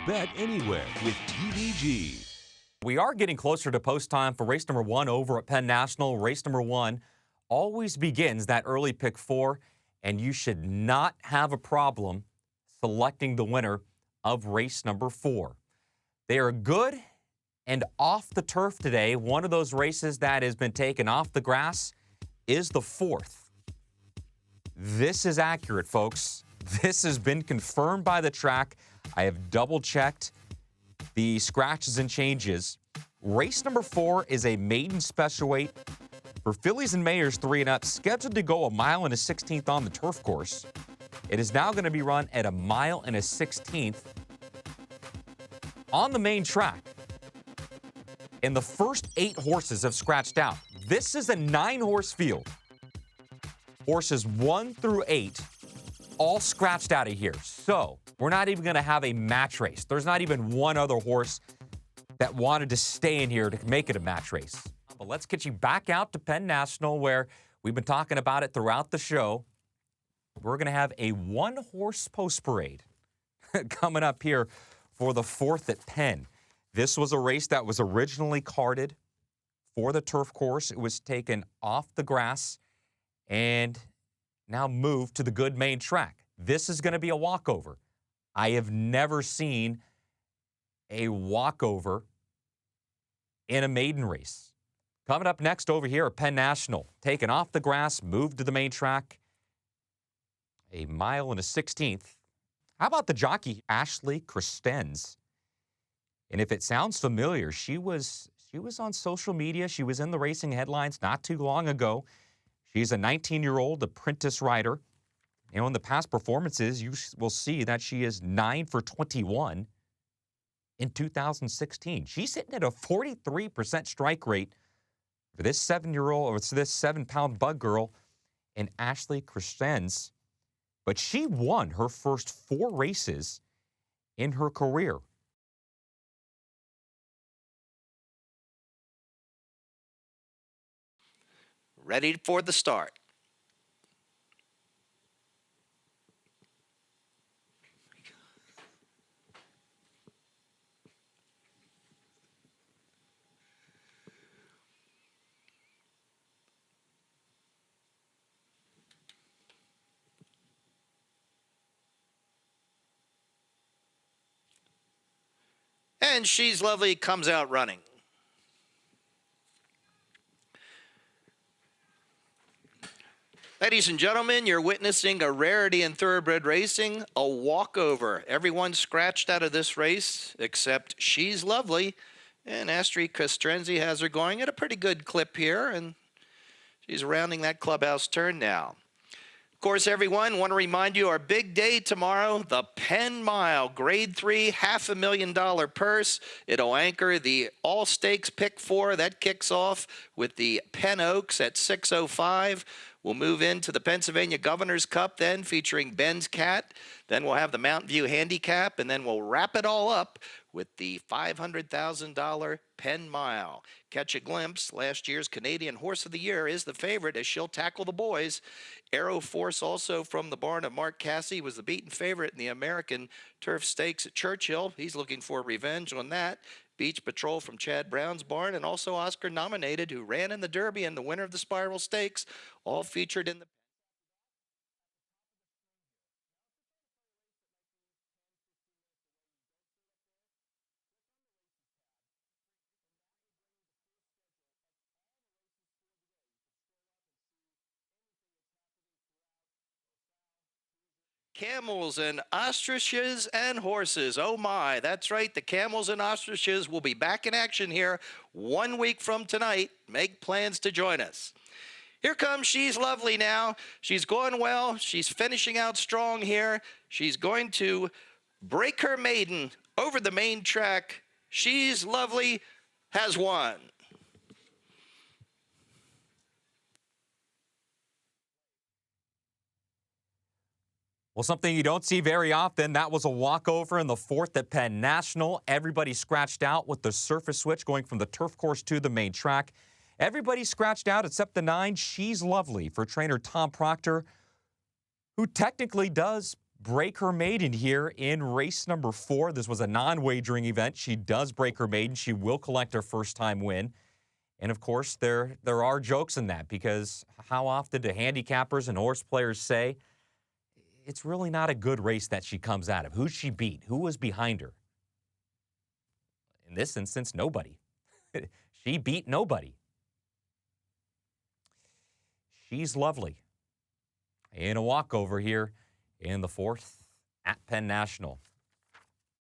Bet anywhere with TVG. We are getting closer to post time for race number 1 over at Penn National. Race number 1 always begins that early pick 4, and you should not have a problem selecting the winner of race number 4. They are good and off the turf today. One of those races that has been taken off the grass is the 4th. This is accurate, folks. This has been confirmed by the track. I have double-checked the scratches and changes. Race number 4 is a maiden special weight for fillies and mares 3 and up, scheduled to go 1 mile and a 16th on the turf course. It is now going to be run at 1 mile and a 16th on the main track. And the first 8 horses have scratched out. This is a 9-horse field. Horses 1 through 8 all scratched out of here. So we're not even going to have a match race. There's not even one other horse that wanted to stay in here to make it a match race. But let's get you back out to Penn National, where we've been talking about it throughout the show. We're going to have a 1-horse post parade coming up here for the 4th at Penn. This was a race that was originally carded for the turf course. It was taken off the grass and now moved to the good main track. This is going to be a walkover. I have never seen a walkover in a maiden race. Coming up next over here at Penn National, taken off the grass, moved to the main track, 1 mile and a 16th. How about the jockey Ashley Christenz? And if it sounds familiar, she was on social media. She was in the racing headlines not too long ago. She's a 19-year-old apprentice rider. In the past performances, you will see that she is 9 for 21 in 2016. She's hitting at a 43% strike rate for this 7-year-old, or this 7-pound bug girl, and Ashley Christenz. But she won her first 4 races in her career. Ready for the start. And She's Lovely comes out running. Ladies and gentlemen, you're witnessing a rarity in thoroughbred racing, a walkover. Everyone scratched out of this race except She's Lovely. And Ashley Christenz has her going at a pretty good clip here, and she's rounding that clubhouse turn now. Of course, everyone, want to remind you our big day tomorrow, the Penn Mile, Grade 3, $500,000 purse. It'll anchor the all-stakes pick 4. That kicks off with the Penn Oaks at 6:05. We'll move into the Pennsylvania Governor's Cup then, featuring Ben's Cat. Then we'll have the Mountain View Handicap, and then we'll wrap it all up with the $500,000 Penn Mile. Catch a glimpse. Last year's Canadian Horse of the Year is the favorite, as she'll tackle the boys. Aero Force, also from the barn of Mark Cassey, was the beaten favorite in the American Turf Stakes at Churchill. He's looking for revenge on that. Beach Patrol from Chad Brown's barn, and also Oscar nominated, who ran in the Derby, and the winner of the Spiral Stakes, all featured in the Camels and ostriches and horses. Oh my, that's right. The camels and ostriches will be back in action here 1 week from tonight. Make plans to join us. Here comes She's Lovely now. She's going well. She's finishing out strong here. She's going to break her maiden over the main track. She's Lovely has won. Well, something you don't see very often, that was a walkover in the 4th at Penn National. Everybody scratched out with the surface switch going from the turf course to the main track. Everybody scratched out except the 9, She's Lovely, for trainer Tom Proctor, who technically does break her maiden here in race number 4. This was a non-wagering event. She does break her maiden. She will collect her first-time win. And, of course, there are jokes in that because how often do handicappers and horse players say it's really not a good race that she comes out of? Who she beat? Who was behind her? In this instance, nobody. She beat nobody. She's lovely. In a walkover here in the 4th at Penn National.